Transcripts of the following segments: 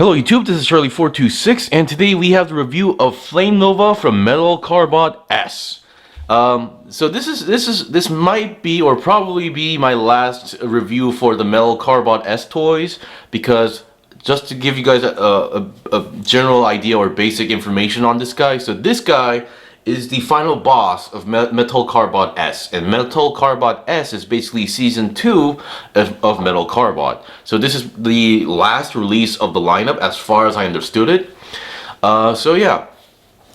Hello YouTube, this is Charlie426, and today we have the review of Flamenova from Metal Cardbot S. So this might be or probably be my last review for the Metal Cardbot S toys, because just to give you guys a general idea or basic information on this guy. So this guy is the final boss of Metal Cardbot S, and Metal Cardbot S is basically season 2 of Metal Cardbot. So this is the last release of the lineup as far as I understood it. So yeah,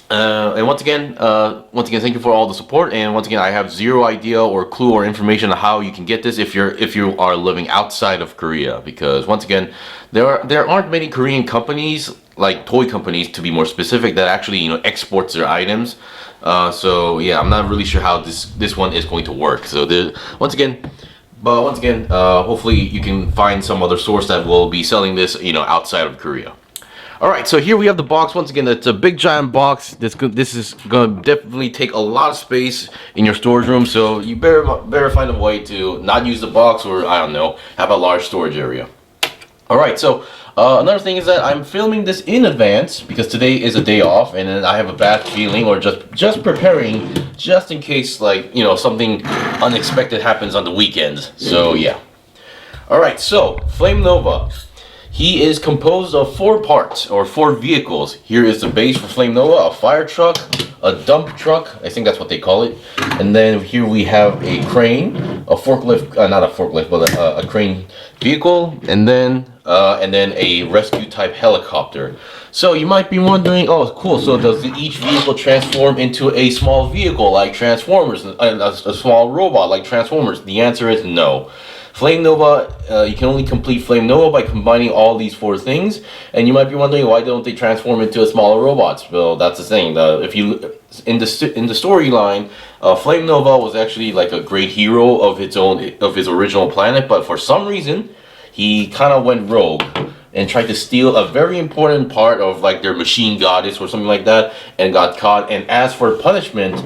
and once again, thank you for all the support. And once again, I have zero idea or clue or information on how you can get this if you are living outside of Korea, because once again, there aren't many Korean companies, like toy companies to be more specific, that actually exports their items. So yeah, I'm not really sure how this one is going to work. So once again, hopefully you can find some other source that will be selling this outside of Korea. Alright, so here we have the box. Once again, it's a big giant box. This is going to definitely take a lot of space in your storage room, so you better find a way to not use the box, or I don't know, have a large storage area. Alright, so another thing is that I'm filming this in advance because today is a day off, and then I have a bad feeling, or just preparing just in case, like, something unexpected happens on the weekends. So yeah. Alright, so Flamenova. He is composed of 4 parts, or 4 vehicles. Here is the base for Flamenova, a fire truck, a dump truck, I think that's what they call it. And then here we have a crane, a forklift, not a forklift, but a crane vehicle, and then a rescue type helicopter. So you might be wondering, oh cool, so does each vehicle transform into a small vehicle like Transformers, a small robot like Transformers? The answer is no. Flamenova, you can only complete Flamenova by combining all these 4 things, and you might be wondering, why don't they transform into a smaller robots? Well, that's the thing. If you in the storyline, Flamenova was actually like a great hero of his original planet, but for some reason he kind of went rogue and tried to steal a very important part of like their machine goddess or something like that, and got caught. And as for punishment,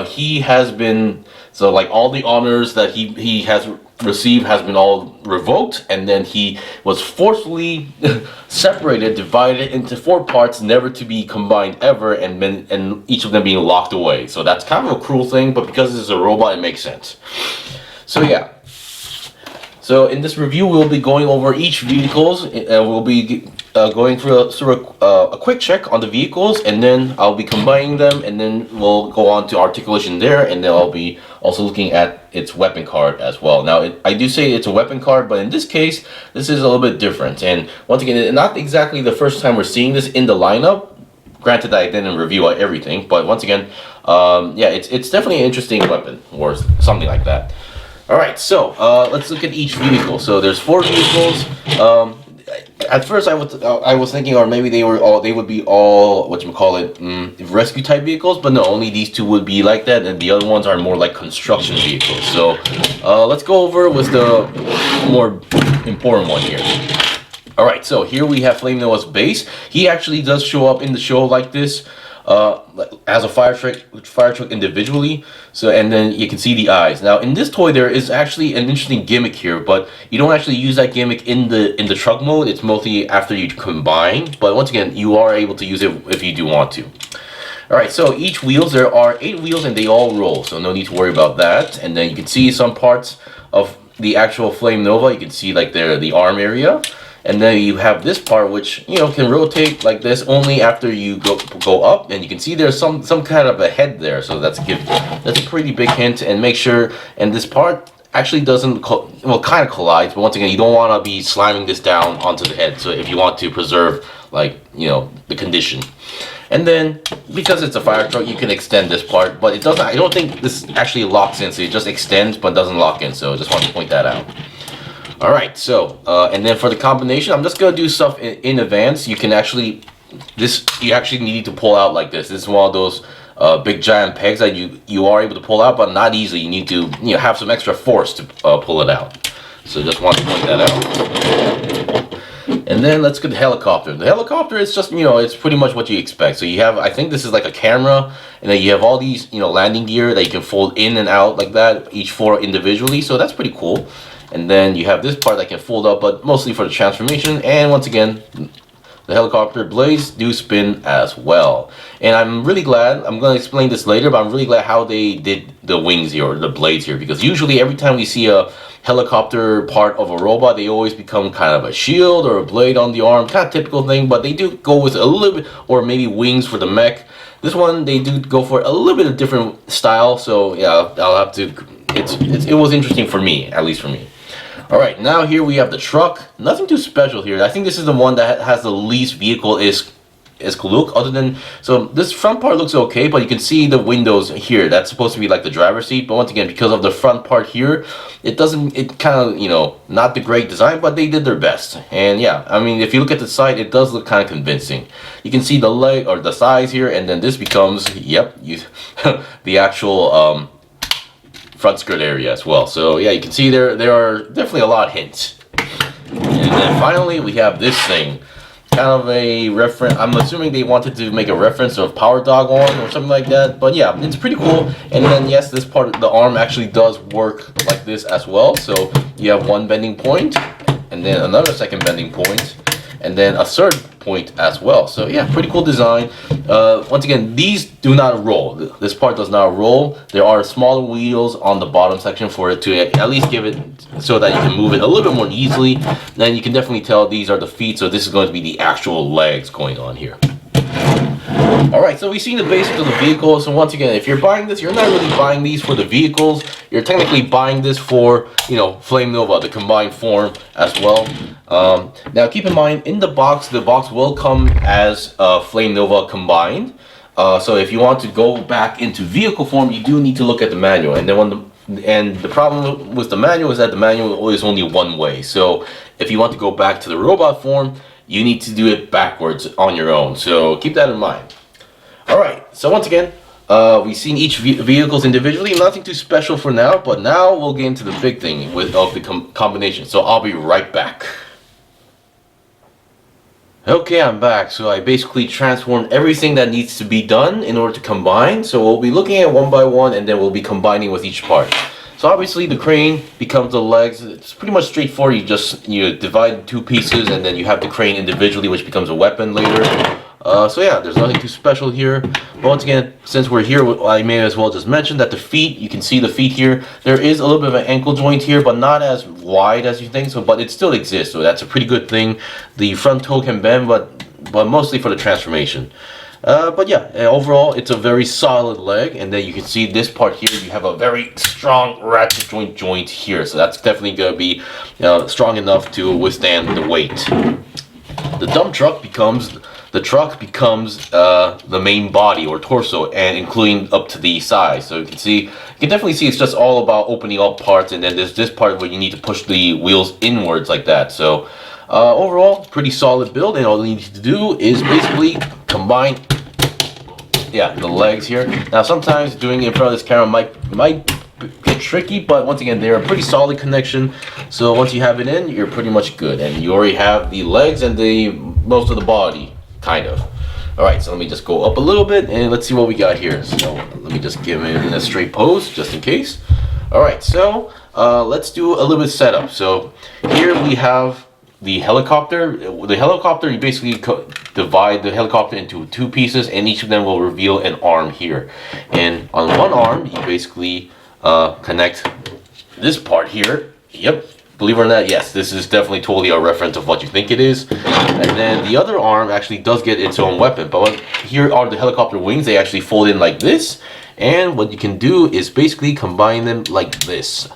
he has been, so like all the honors that he has received has been all revoked, and then he was forcefully separated, divided into 4 parts, never to be combined ever, and each of them being locked away. So that's kind of a cruel thing, but because this is a robot, it makes sense. So yeah. So in this review, we'll be going over each vehicles, and we'll be going through a quick check on the vehicles, and then I'll be combining them, and then we'll go on to articulation there, and then I'll be also looking at its weapon card as well. Now, I do say it's a weapon card, but in this case, this is a little bit different. And once again, not exactly the first time we're seeing this in the lineup. Granted, I didn't review everything, but once again, yeah, it's definitely an interesting weapon, or something like that. Alright, so let's look at each vehicle. So there's 4 vehicles. At first I was thinking, or maybe they would be all rescue type vehicles, but no, only these 2 would be like that, and the other ones are more like construction vehicles. So let's go over with the more important one here. Alright, so here we have Flamenova's base. He actually does show up in the show like this, as a fire truck individually. So, and then you can see the eyes. Now in this toy there is actually an interesting gimmick here, but you don't actually use that gimmick in the truck mode. It's mostly after you combine, but once again, you are able to use it if you do want to. Alright, so each wheels, there are 8 wheels and they all roll, so no need to worry about that. And then you can see some parts of the actual Flamenova. You can see like the arm area. And then you have this part, which can rotate like this only after you go up, and you can see there's some kind of a head there. So that's a pretty big hint. And make sure, and this part actually doesn't kind of collides, but once again, you don't want to be slamming this down onto the head. So if you want to preserve, like, the condition. And then because it's a fire truck, you can extend this part, but it doesn't. I don't think this actually locks in. So it just extends but doesn't lock in. So I just want to point that out. Alright, so, and then for the combination, I'm just going to do stuff in advance. You actually need to pull out like this. This is one of those big giant pegs that you are able to pull out, but not easily. You need to have some extra force to pull it out. So just want to point that out. And then let's get the helicopter. The helicopter is just, it's pretty much what you expect. So you have, I think this is like a camera, and then you have all these, landing gear that you can fold in and out like that, each four individually. So that's pretty cool. And then you have this part that can fold up, but mostly for the transformation. And once again, the helicopter blades do spin as well. And I'm really glad, I'm going to explain this later, but I'm really glad how they did the wings here, or the blades here. Because usually every time we see a helicopter part of a robot, they always become kind of a shield or a blade on the arm. Kind of typical thing, but they do go with a little bit, or maybe wings for the mech. This one, they do go for a little bit of different style. So yeah, I'll have to, it was interesting for me, at least for me. Alright, now here we have the truck. Nothing too special here. I think this is the one that has the least vehicle is look, other than, so this front part looks okay, but you can see the windows here. That's supposed to be like the driver's seat, but once again, because of the front part here, it kind of, not the great design, but they did their best. And yeah, I mean, if you look at the side, it does look kind of convincing. You can see the leg, or the size here, and then this becomes, yep, the actual, front skirt area as well. So yeah, you can see there are definitely a lot of hints. And then finally we have this thing, kind of a reference. I'm assuming they wanted to make a reference of Power Dog arm or something like that, but yeah, it's pretty cool. And then yes, this part of the arm actually does work like this as well. So you have one bending point, and then another second bending point, and then a third point as well. So yeah, pretty cool design. Once again, these do not roll. This part does not roll. There are smaller wheels on the bottom section for it to at least give it so that you can move it a little bit more easily. Then you can definitely tell these are the feet, so this is going to be the actual legs going on here. Alright, so we've seen the basics of the vehicle. So once again, if you're buying this, you're not really buying these for the vehicles. You're technically buying this for, Flamenova, the combined form as well. Now keep in mind, in the box will come as Flamenova combined. So if you want to go back into vehicle form, you do need to look at the manual. And then the problem with the manual is that the manual is only one way. So if you want to go back to the robot form, you need to do it backwards on your own. So keep that in mind. Alright, so once again, we've seen each vehicles individually. Nothing too special for now, but now we'll get into the big thing of the combination. So I'll be right back. Okay, I'm back. So I basically transformed everything that needs to be done in order to combine. So we'll be looking at one by one, and then we'll be combining with each part. So obviously the crane becomes the legs. It's pretty much straightforward. You divide two pieces, and then you have the crane individually, which becomes a weapon later. So yeah, there's nothing too special here. But once again, since we're here, I may as well just mention that the feet, you can see the feet here. There is a little bit of an ankle joint here, but not as wide as you think. But it still exists, so that's a pretty good thing. The front toe can bend, but mostly for the transformation. But yeah, overall, it's a very solid leg. And then you can see this part here, you have a very strong ratchet joint here. So that's definitely going to be strong enough to withstand the weight. The dump truck becomes... The truck becomes the main body or torso, and including up to the sides. So you can definitely see it's just all about opening up parts, and then there's this part where you need to push the wheels inwards like that. So overall, pretty solid build, and all you need to do is basically combine, the legs here. Now sometimes doing it in front of this camera might get tricky, but once again, they're a pretty solid connection. So once you have it in, you're pretty much good, and you already have the legs and most of the body. Kind of. Alright, so let me just go up a little bit and let's see what we got here. So let me just give it in a straight pose just in case. Alright, so let's do a little bit of setup. So here we have the helicopter. The helicopter, you basically divide the helicopter into two pieces, and each of them will reveal an arm here. And on one arm, you basically connect this part here. Yep. Believe it or not, yes, this is definitely totally a reference of what you think it is. And then the other arm actually does get its own weapon. But here are the helicopter wings. They actually fold in like this. And what you can do is basically combine them like this.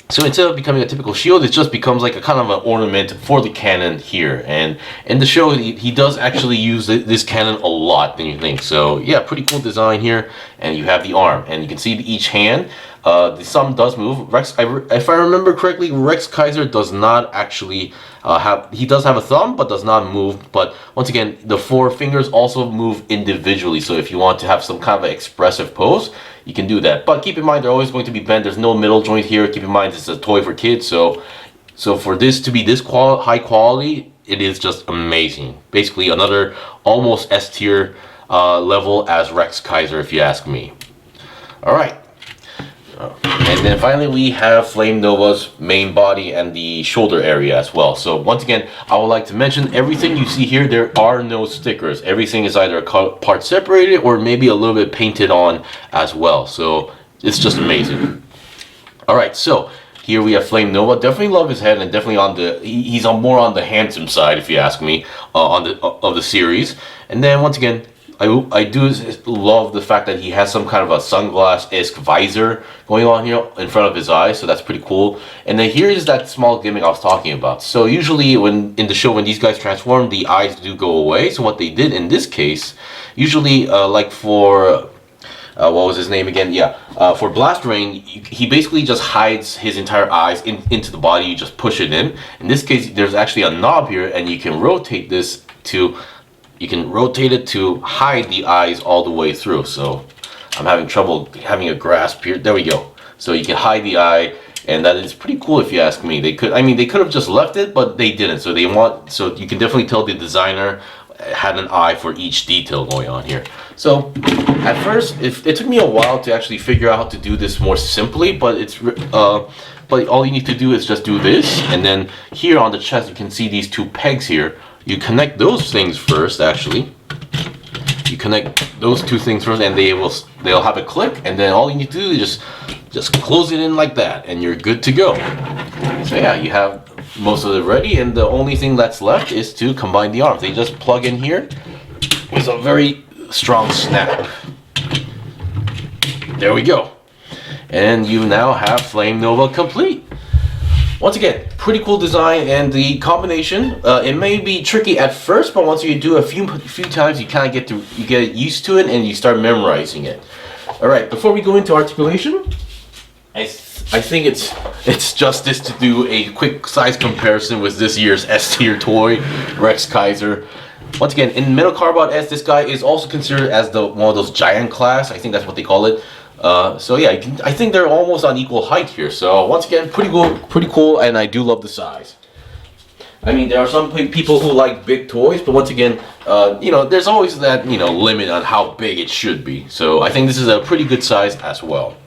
So instead of becoming a typical shield, it just becomes like a kind of an ornament for the cannon here. And in the show, he does actually use this cannon a lot than you think. So yeah, pretty cool design here. And you have the arm. And you can see each hand. The thumb does move. If I remember correctly, Rex Kaiser does not actually he does have a thumb, but does not move. But once again, the four fingers also move individually. So if you want to have some kind of expressive pose, you can do that. But keep in mind, they're always going to be bent. There's no middle joint here. Keep in mind, this is a toy for kids, so So for this to be this high quality, it is just amazing. Basically another almost S tier level as Rex Kaiser, if you ask me. Alright. And then finally we have Flamenova's main body and the shoulder area as well. So once again, I would like to mention everything you see here, there are no stickers. Everything is either part separated or maybe a little bit painted on as well. So it's just amazing. Alright, so here we have Flamenova. Definitely love his head, and definitely on the he's more on the handsome side, if you ask me, of the series. And then once again, I do love the fact that he has some kind of a sunglass-esque visor going on here in front of his eyes, so that's pretty cool. And then here is that small gimmick I was talking about. So usually when in the show, when these guys transform, the eyes do go away. So what they did in this case, usually like for what was his name again? Yeah, for Blast Rain, he basically just hides his entire eyes into the body. You just push it in. In this case, there's actually a knob here, and you can rotate this to. You can rotate it to hide the eyes all the way through. So I'm having trouble having a grasp here. There we go. So you can hide the eye, and that is pretty cool if you ask me. They could have just left it, but they didn't. So so you can definitely tell the designer had an eye for each detail going on here. So at first, it took me a while to actually figure out how to do this more simply, but but all you need to do is just do this, and then here on the chest you can see these two pegs here. You connect those things first, actually. You connect those two things first, and they'll have a click, and then all you need to do is just close it in like that, and you're good to go. So yeah, you have most of it ready, and the only thing that's left is to combine the arms. They just plug in here with a very strong snap. There we go. And you now have Flamenova complete. Once again, pretty cool design, and the combination, it may be tricky at first, but once you do a few times, you kind of get used to it, and you start memorizing it. All right, before we go into articulation, I think it's justice to do a quick size comparison with this year's S tier toy, Rex Kaiser. Once again, in Metal Cardbot S, this guy is also considered as one of those giant class. I think that's what they call it. So yeah, I think they're almost on equal height here. So once again, pretty cool, and I do love the size. I mean, there are some people who like big toys, but once again, you know, there's always that, you know, limit on how big it should be. So I think this is a pretty good size as well.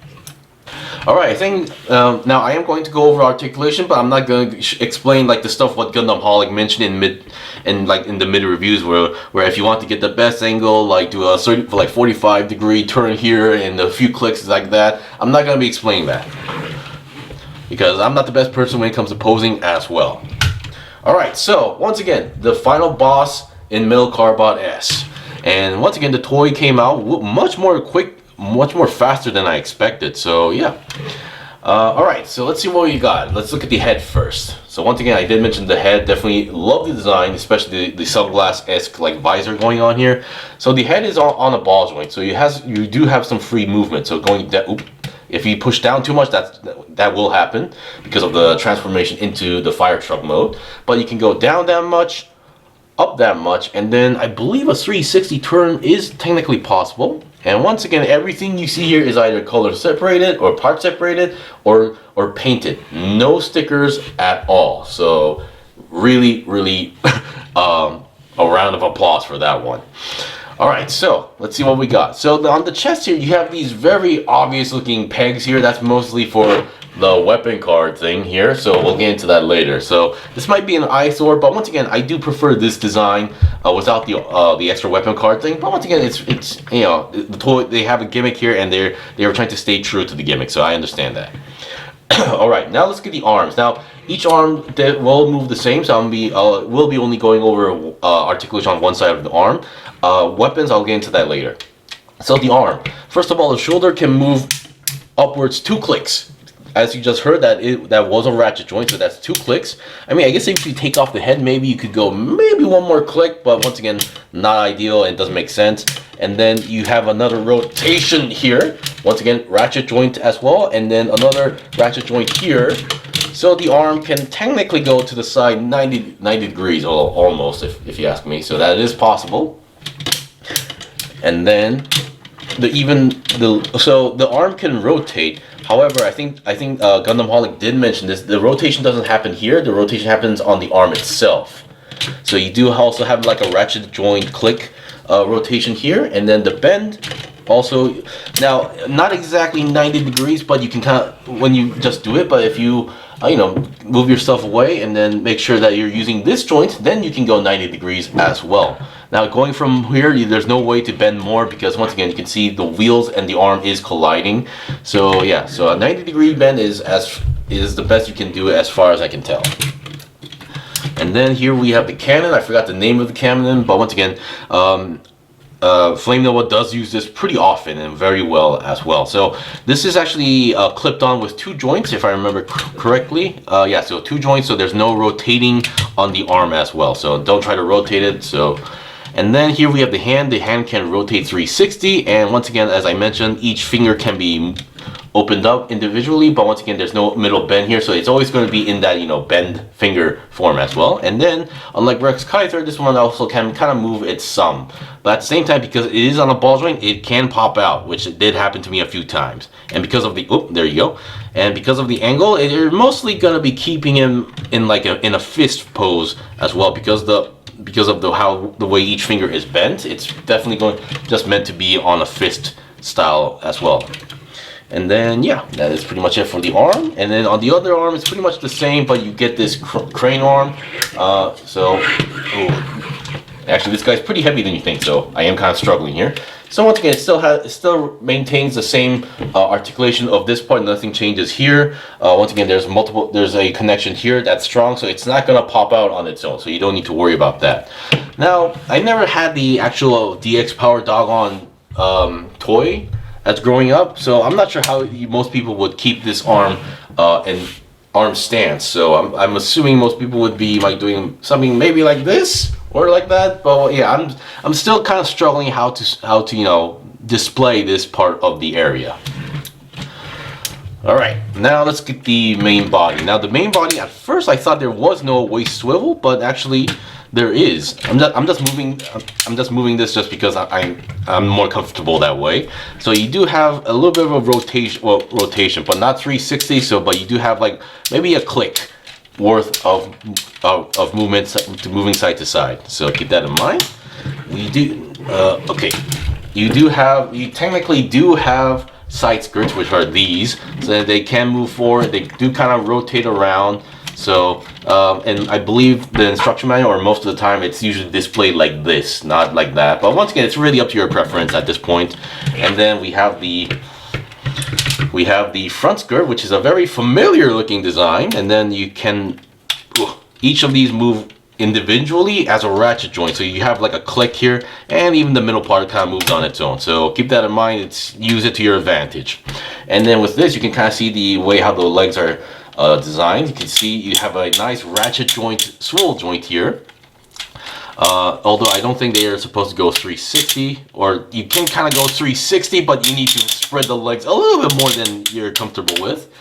Alright, I think now I am going to go over articulation, but I'm not going to explain like the stuff what Gundamholic mentioned in the mid reviews, where if you want to get the best angle, like do a 45-degree turn here and a few clicks like that. I'm not going to be explaining that, because I'm not the best person when it comes to posing as well. Alright, so once again, the final boss in Metal Cardbot S. And once again, the toy came out much more faster than I expected. So yeah. Alright, so let's see what we got. Let's look at the head first. So once again, I did mention the head. Definitely love the design, especially the sunglass-esque like visor going on here. So the head is on a ball joint, so you do have some free movement. So if you push down too much, that will happen because of the transformation into the fire truck mode. But you can go down that much, up that much, and then I believe a 360 turn is technically possible. And once again, everything you see here is either color separated or part separated or painted. No stickers at all. So really a round of applause for that one. Alright, so let's see what we got. So on the chest here, you have these very obvious looking pegs here. That's mostly for the weapon card thing here, so we'll get into that later. So this might be an eyesore, but once again, I do prefer this design without the extra weapon card thing. But once again, it's you know, the toy, they have a gimmick here, and they are trying to stay true to the gimmick, so I understand that. Alright, now let's get the arms. Now each arm will move the same, so we'll be only going over articulation on one side of the arm. Weapons, I'll get into that later. So the arm, first of all, the shoulder can move upwards 2 clicks. As you just heard, that was a ratchet joint, so that's 2 clicks. I mean, I guess if you take off the head, maybe you could go maybe 1 more click, but once again, not ideal and doesn't make sense. And then you have another rotation here. Once again, ratchet joint as well, and then another ratchet joint here. So the arm can technically go to the side 90 degrees, or almost, if you ask me. So that is possible. And then the arm can rotate. However, I think Gundam Holic did mention this. The rotation doesn't happen here. The rotation happens on the arm itself. So you do also have like a ratchet joint click rotation here, and then the bend also. Now, not exactly 90 degrees, but you can kind of when you just do it. But if you you know, move yourself away and then make sure that you're using this joint, then you can go 90 degrees as well. Now going from here, there's no way to bend more because once again, you can see the wheels and the arm is colliding. So yeah, so a 90-degree bend is the best you can do as far as I can tell. And then here we have the cannon. I forgot the name of the cannon, but once again, Flamenova does use this pretty often and very well as well. So this is actually clipped on with 2 joints, if I remember correctly. Yeah, so 2 joints, so there's no rotating on the arm as well. So don't try to rotate it. So, and then here we have the hand. The hand can rotate 360, and once again, as I mentioned, each finger can be opened up individually, but once again, there's no middle bend here, so it's always going to be in that, you know, bend finger form as well. And then, unlike Rex Kaiser, this one also can kind of move its thumb, but at the same time, because it is on a ball joint, it can pop out, which it did happen to me a few times. And because of the there you go, and because of the angle, you're mostly going to be keeping him in like in a fist pose as well, because of the way each finger is bent. It's definitely just meant to be on a fist style as well. And then, yeah, that is pretty much it for the arm. And then on the other arm, it's pretty much the same, but you get this crane arm. Actually, this guy's pretty heavy than you think, so I am kind of struggling here. So once again, it still maintains the same articulation of this part. Nothing changes here. Once again, there's a connection here that's strong, so it's not gonna pop out on its own. So you don't need to worry about that. Now, I never had the actual DX Power Doggone toy that's growing up, so I'm not sure how most people would keep this arm in arm stance. So I'm assuming most people would be like doing something maybe like this or like that. But yeah, I'm still kind of struggling how to you know, display this part of the area. All right, now let's get the main body. Now the main body, at first I thought there was no waist swivel, but actually there is. I'm just moving this just because I'm more comfortable that way. So you do have a little bit of a rotation, but not 360. So, but you do have like maybe a click worth of movements to moving side to side. So keep that in mind. We do okay. You technically do have side skirts, which are these, so that they can move forward. They do kind of rotate around. So, and I believe the instruction manual, or most of the time, it's usually displayed like this, not like that. But once again, it's really up to your preference at this point. And then we have the front skirt, which is a very familiar looking design. And then you can each of these move individually as a ratchet joint. So you have like a click here, and even the middle part kind of moves on its own. So keep that in mind. Use it to your advantage. And then with this, you can kind of see the way how the legs are designed. You can see you have a nice ratchet joint, swivel joint here. Although I don't think they are supposed to go 360, or you can kind of go 360, but you need to spread the legs a little bit more than you're comfortable with.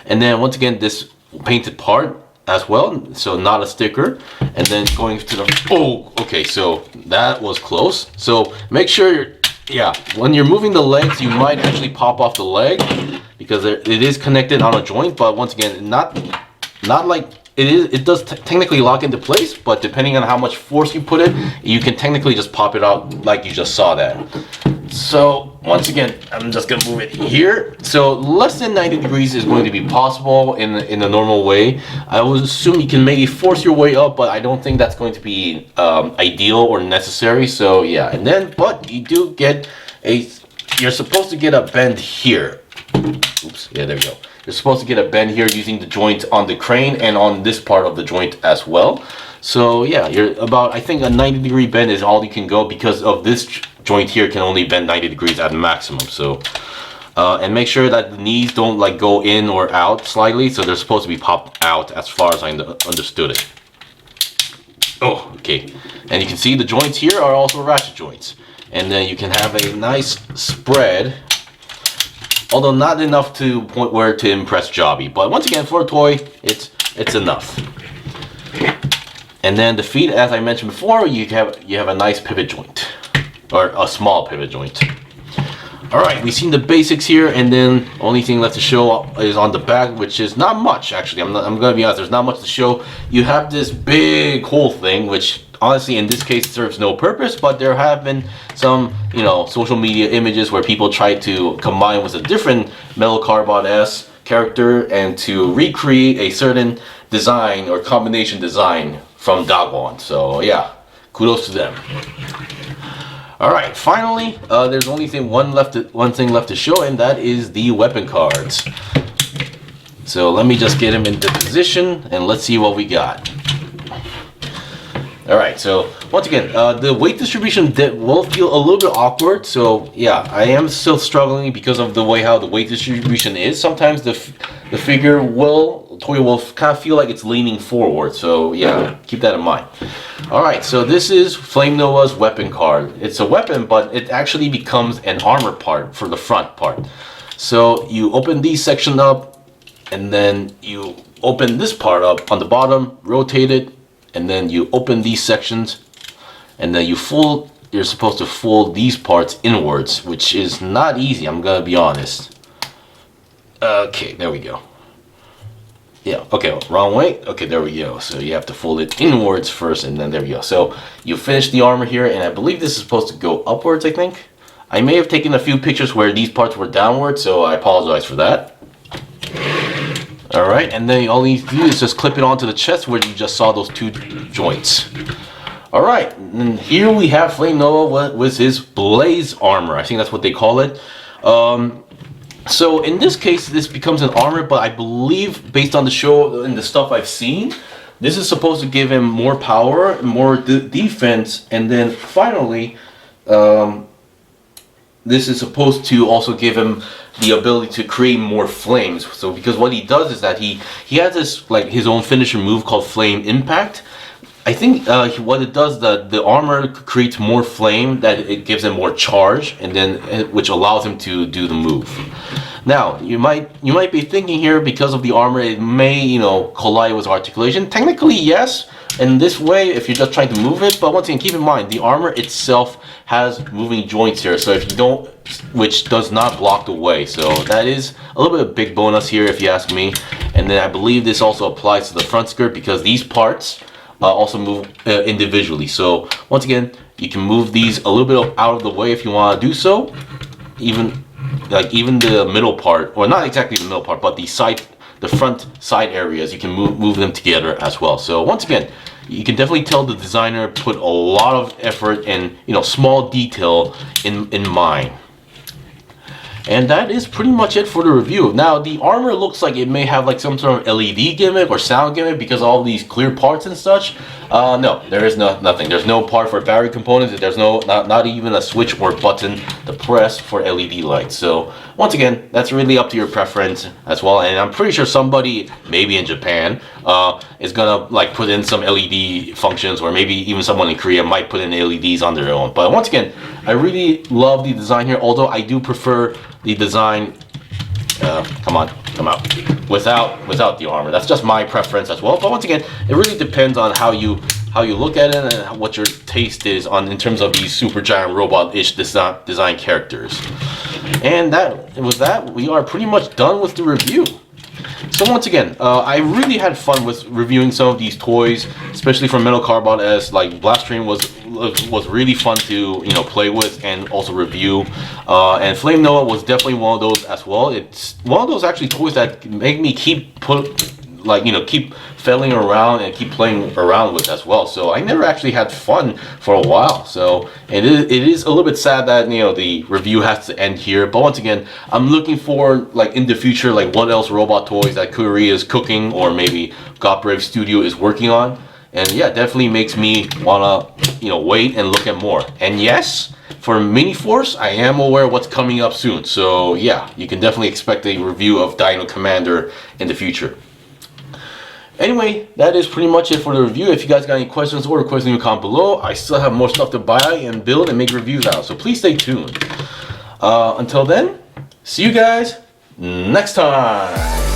And then once again, this painted part as well, so not a sticker. And then going to the okay, so that was close. So make sure when you're moving the legs, you might actually pop off the leg, because it is connected on a joint, but once again, not like it does technically lock into place, but depending on how much force you put it, you can technically just pop it out like you just saw that. So once again, I'm just gonna move it here. So less than 90 degrees is going to be possible in the normal way. I would assume you can maybe force your way up, but I don't think that's going to be ideal or necessary. So yeah, and then, but you do get you're supposed to get a bend here. Oops, yeah, there we go. You're supposed to get a bend here using the joint on the crane and on this part of the joint as well. So yeah, you're about, I think a 90-degree bend is all you can go, because of this joint here can only bend 90 degrees at maximum. So and make sure that the knees don't like go in or out slightly, so they're supposed to be popped out as far as I understood it. Oh, okay. And you can see the joints here are also ratchet joints. And then you can have a nice spread, although not enough to point where to impress Jobby. But once again, for a toy, it's enough. And then the feet, as I mentioned before, you have a nice pivot joint, or a small pivot joint. Alright, we've seen the basics here, and then only thing left to show is on the back, which is not much actually. I'm gonna be honest, there's not much to show. You have this big whole thing, which honestly in this case serves no purpose, but there have been some, you know, social media images where people try to combine with a different Metal Cardbot S character and to recreate a certain design or combination design from Dagwon. So yeah, kudos to them. All right, finally, there's only one thing left to show, and that is the weapon cards. So let me just get him into position, and let's see what we got. All right, so once again, the weight distribution will feel a little bit awkward. So yeah, I am still struggling because of the way how the weight distribution is. Sometimes the figure toy will kind of feel like it's leaning forward. So yeah, keep that in mind. All right, so this is Flamenova's weapon card. It's a weapon, but it actually becomes an armor part for the front part. So you open these sections up, and then you open this part up on the bottom, rotate it, and then you open these sections, and then you're supposed to fold these parts inwards, which is not easy, I'm gonna be honest. Okay, there we go. Yeah, okay, wrong way. Okay, there we go. So you have to fold it inwards first, and then there we go. So you finish the armor here, and I believe this is supposed to go upwards, I think. I may have taken a few pictures where these parts were downward, so I apologize for that. Alright, and then all you need to do is just clip it onto the chest where you just saw those two joints. Alright, and here we have Flamenova with his Blaze armor. I think that's what they call it. So in this case, this becomes an armor, but I believe based on the show and the stuff I've seen, this is supposed to give him more power, more defense, and then finally, this is supposed to also give him the ability to create more flames. So because what he does is that he has this like his own finisher move called Flame Impact. I think what it does, the armor creates more flame, that it gives him more charge, and then which allows him to do the move. Now you might be thinking here, because of the armor it may, you know, collide with articulation. Technically yes, in this way if you're just trying to move it, but once again keep in mind the armor itself has moving joints here, so if you don't, which does not block the way, so that is a little bit of a big bonus here if you ask me. And then I believe this also applies to the front skirt, because these parts also move individually. So once again, you can move these a little bit out of the way if you want to do so. Even the middle part, or not exactly the middle part, but the front side areas, you can move them together as well. So once again, you can definitely tell the designer put a lot of effort and, you know, small detail in mind. And that is pretty much it for the review. Now, the armor looks like it may have like some sort of LED gimmick or sound gimmick because of all these clear parts and such. No, there is nothing. There's no part for battery components. There's not even a switch or button to press for LED lights. So once again, that's really up to your preference as well. And I'm pretty sure somebody, maybe in Japan, is gonna like put in some LED functions, or maybe even someone in Korea might put in LEDs on their own. But once again, I really love the design here, although I do prefer the design, come out without the armor. That's just my preference as well. But once again, it really depends on how you look at it and what your taste is in terms of these super giant robot-ish design characters. And with that, we are pretty much done with the review. So once again, I really had fun with reviewing some of these toys, especially from Metal Cardbot S. Like Blast Train was really fun to, you know, play with and also review. And Flamenova was definitely one of those as well. It's one of those actually toys that make me keep fiddling around and keep playing around with as well. So I never actually had fun for a while. So it is a little bit sad that, you know, the review has to end here. But once again, I'm looking forward, like in the future, like what else robot toys that Korea is cooking, or maybe God Brave Studio is working on. And yeah, definitely makes me wanna, you know, wait and look at more. And yes, for Mini Force, I am aware of what's coming up soon. So yeah, you can definitely expect a review of Dino Commander in the future. Anyway, that is pretty much it for the review. If you guys got any questions or requests, leave a comment below. I still have more stuff to buy and build and make reviews out, so please stay tuned. Until then, see you guys next time.